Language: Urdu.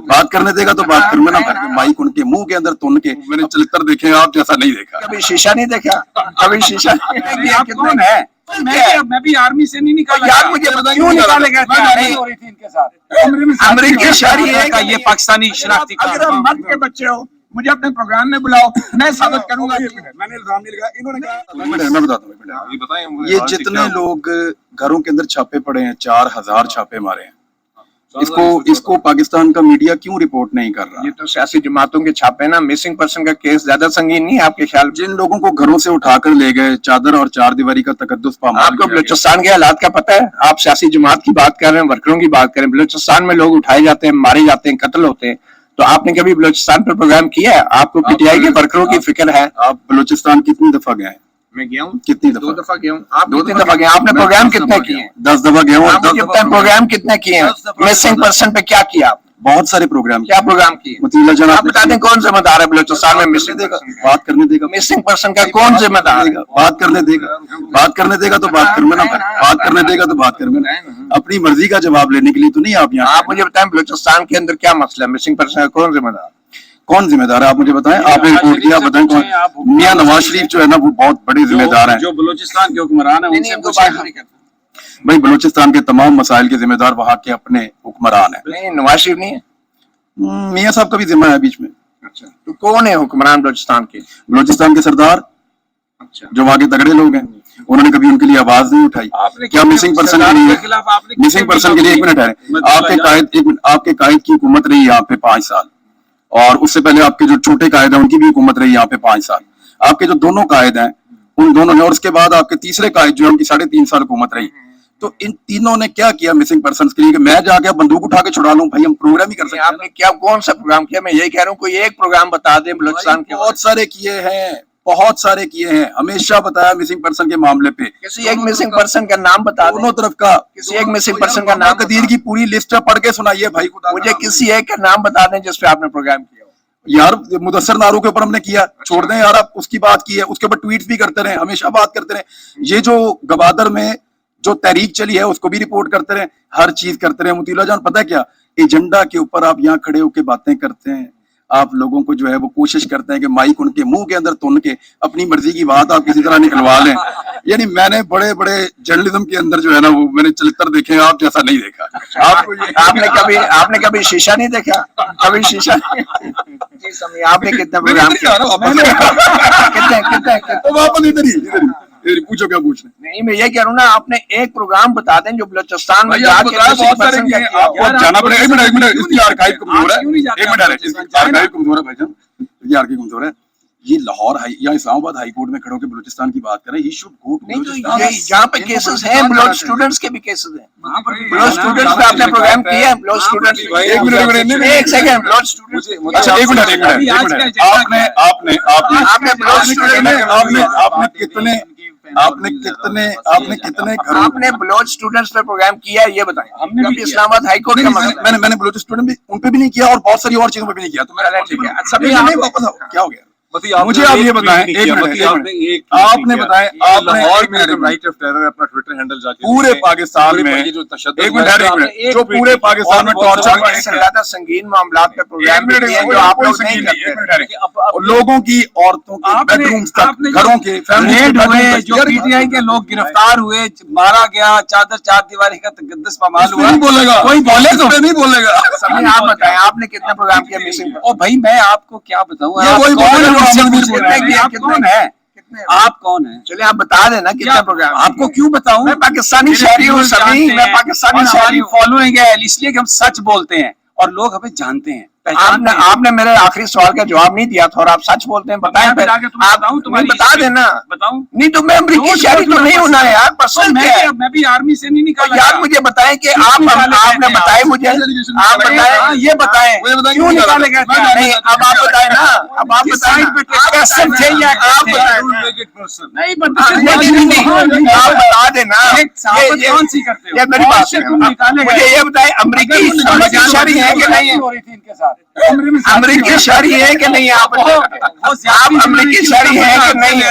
بات کرنے دے گا تو بات کروں گا نا. مائک ان کے منہ کے اندر تن کے میں نے چلتر دیکھے آپ جیسا نہیں دیکھا. کبھی شیشہ نہیں دیکھا, کبھی شیشہ آپ کون ہے؟ میں بھی آرمی سے نہیں نکالا. یار مجھے کیوں نکالے گئے؟ امریکی شہری ہے یہ پاکستانی شناختی اگر ہم مرد کے بچے ہو مجھے اپنے پروگرام میں بلاؤ, میں ثابت کروں گا. میں نے الزام نہیں لگایا, انہوں نے کہا. میں بتاتا ہوں یہ جتنے لوگ گھروں کے اندر چھاپے پڑے ہیں, 4000 چھاپے مارے ہیں, اس کو پاکستان کا میڈیا کیوں رپورٹ نہیں کر رہا؟ یہ تو سیاسی جماعتوں کے چھاپے نا. مسنگ پرسن کا کیس زیادہ سنگین نہیں ہے آپ کے خیال؟ جن لوگوں کو گھروں سے اٹھا کر لے گئے, چادر اور چار دیواری کا تقدس پامال. آپ کو بلوچستان کے حالات کا پتہ ہے؟ آپ سیاسی جماعت کی بات کر رہے ہیں, ورکروں کی بات کر رہے ہیں. بلوچستان میں لوگ اٹھائے جاتے ہیں, مارے جاتے ہیں, قتل ہوتے ہیں. تو آپ نے کبھی بلوچستان پر پروگرام کیا ہے؟ آپ کو پی ٹی آئی کے ورکروں کی فکر ہے؟ آپ بلوچستان کتنی دفعہ گئے ہیں؟ میں گیا ہوں. کتنی 2 دفعہ گیا ہوں. آپ کتنی دفعہ گئے؟ آپ نے پروگرام کتنے کیے ہیں؟ 10 دفعہ گیا ہوں. آپ مجھے بتائیں پروگرام کتنے کیے ہیں؟ مسنگ پرسن پہ کیا کیا آپ؟ بہت سارے پروگرام. کیا پروگرام کیے؟ مطیلا جان آپ بتا دیں کون ذمہ دار ہے بلوچستان میں مسنگ دے گا, بات کرنے دے گا. مسنگ پرسن کا کون ذمہ دار ہے؟ بات کرنے دے گا, بات کرنے دے گا تو بات کروں گا نا. بات کرنے دے گا تو بات کروں گا. اپنی مرضی کا جواب لینے کے لیے تو نہیں آپ یہاں. آپ مجھے بتائیں بلوچستان کے اندر کیا مسئلہ ہے؟ مسنگ پرسن کا کون ذمہ دار؟ کون ذمہ دار ہے؟ آپ مجھے بتائیں. آپ نے رپورٹ کیا, بتائیں کون. میاں نواز شریف جو ہے نا وہ بہت بڑے ذمہ دار ہیں. جو بلوچستان کے حکمران ہیں ان سے بھائی بلوچستان کے تمام مسائل کے ذمہ دار وہاں کے اپنے حکمران ہیں. نہیں, نواز شریف نہیں ہے. میاں صاحب کا بھی ذمہ ہے بیچ میں. اچھا, تو کون ہے حکمران بلوچستان کے؟ بلوچستان کے سردار جو وہاں کے تگڑے لوگ ہیں, انہوں نے کبھی ان کے لیے آواز نہیں اٹھائی. کیا مسنگ پرسن کے لیے, مسنگ پرسن کے لیے ایک منٹ ہے, آپ کے قائد کی حکومت رہی یہاں پہ 5 سال, اور اس سے پہلے آپ کے جو چھوٹے قائد ہیں ان کی بھی حکومت رہی یہاں پہ 5 سال. آپ کے جو دونوں قائد ہیں ان دونوں نے, اور اس کے بعد آپ کے تیسرے قائد جو ہے ان کی 3.5 سال حکومت رہی. تو ان تینوں نے کیا کیا مسنگ پرسنز کے لیے کہ میں جا کے بندوق اٹھا کے چھڑا لوں؟ بھائی ہم پروگرام ہی کر سکتے ہیں. آپ نے کیا کون سا پروگرام کیا؟ میں یہی کہہ رہا ہوں کوئی ایک پروگرام بتا دیں بلوچستان کے. بہت سارے کیے ہیں, بہت سارے کیے ہیں, ہمیشہ بتایا مسنگ پرسن کے معاملے پہ. کسی ایک مسنگ پرسن کا نام بتا دیں, دونوں طرف کا. کسی ایک مسنگ پرسن کا نام. قدیر کی پوری لسٹ پڑھ کے سنائیے بھائی. مجھے کسی ایک کا نام بتا دیں جس پہ آپ نے پروگرام کیا. یار مدثر نارو کے اوپر ہم نے کیا, چھوڑ دیں یار, آپ اس کی بات کی ہے, اس کے اوپر ٹویٹ بھی کرتے رہے, ہمیشہ بات کرتے رہے. یہ جو گوادر میں جو تحریک چلی ہے اس کو بھی رپورٹ کرتے رہے, ہر چیز کرتے رہے. مطیلا جان پتہ کیا, ایجنڈا کے اوپر آپ یہاں کھڑے ہو کے باتیں کرتے ہیں, آپ لوگوں کو جو ہے وہ کوشش کرتے ہیں کہ مائک ان کے منہ کے اندر تن کے اپنی مرضی کی بات آپ کسی طرح نکلوا لیں. یعنی میں نے بڑے بڑے جرنلزم کے اندر جو ہے نا وہ میں نے چلتر دیکھے, آپ جیسا نہیں دیکھا. آپ نے کبھی شیشہ نہیں دیکھا, کبھی شیشہ. آپ نے کتنے پروگرام پوچھو کیا پوچھنا. نہیں, میں یہ کہہ رہا ہوں نا, آپ نے ایک پروگرام بتا دیں جو بلوچستان میں جانا پڑے. ایک منٹ, اس کی آرکائیو کمزور ہے. ایک منٹ, اس کی آرکائیو کمزور ہے بھائی جان, یہ آرکائیو کمزور ہے. یہ لاہور یا اسلام آباد ہائی کورٹ میں کھڑے ہو کے بلوچستان کی بات کریں. He should go to Balochistan. جہاں پہ کیسز ہیں, بلوچ اسٹوڈنٹس کے بھی کیسز ہیں. بلوچ اسٹوڈنٹس پہ آپ نے پروگرام کیا ہے. بلوچ اسٹوڈنٹس, ایک سیکنڈ, بلوچ اسٹوڈنٹس, ایک منٹ, آپ نے بلوچ اسٹوڈنٹس پہ پروگرام کیا ہے, یہ بتائیں. اسلام آباد ہائی کورٹ کا مسئلہ میں نے بلوچ اسٹوڈنٹ ان پہ بھی نہیں کیا اور بہت ساری اور چیزوں پہ بھی نہیں کیا. تو کیا ہو گیا مجھے آپ یہ بتائیں. آپ نے بتائیں, پورے پاکستان میں جو پورے پاکستان میں زیادہ سنگین معاملات پہ پروگرام جو آپ لوگ نہیں کرتے, لوگوں کی, عورتوں کے بیڈ رومز تک, گھروں کے جو پی ٹی آئی کے لوگ گرفتار ہوئے, مارا گیا, چادر چار دیواری کا تقدس پامال ہوا, بولے گا کوئی بولے تو نہیں بولے گا. آپ بتائیں آپ نے کتنا پروگرام کیا مسنگ پر؟ او بھائی میں آپ کو کیا بتاؤں, کون ہے, آپ کون ہیں؟ چلے آپ بتا دینا کتنا پروگرام. آپ کو کیوں بتاؤں, میں پاکستانی شہری ہوں, سبھی میں پاکستانی شہری ہوں. فالوئنگ ہے اس لیے کہ ہم سچ بولتے ہیں اور لوگ ہمیں جانتے ہیں. آپ نے میرے آخری سوال کا جواب نہیں دیا تھا اور آپ سچ بولتے ہیں. بتائیں آپ بتا دینا. بتاؤں نہیں تو میں امریکی شہری تو نہیں ہونا ہے یار, پسند ہے. میں بھی آرمی سے نہیں نکالا. یار مجھے بتائیں کہ آپ نے بتائے مجھے, آپ بتائیں, یہ بتائیں کیوں نکالے گئے تھے. نہیں اب آپ بتائیں نا, اب آپ بتائیں آپ بتا دینا. یہ میری بات مجھے یہ بتائیں امریکی شہری ہے کہ نہیں, امریکی شہری ہے کہ نہیں, آپ امریکی شہری ہے کہ نہیں ہے.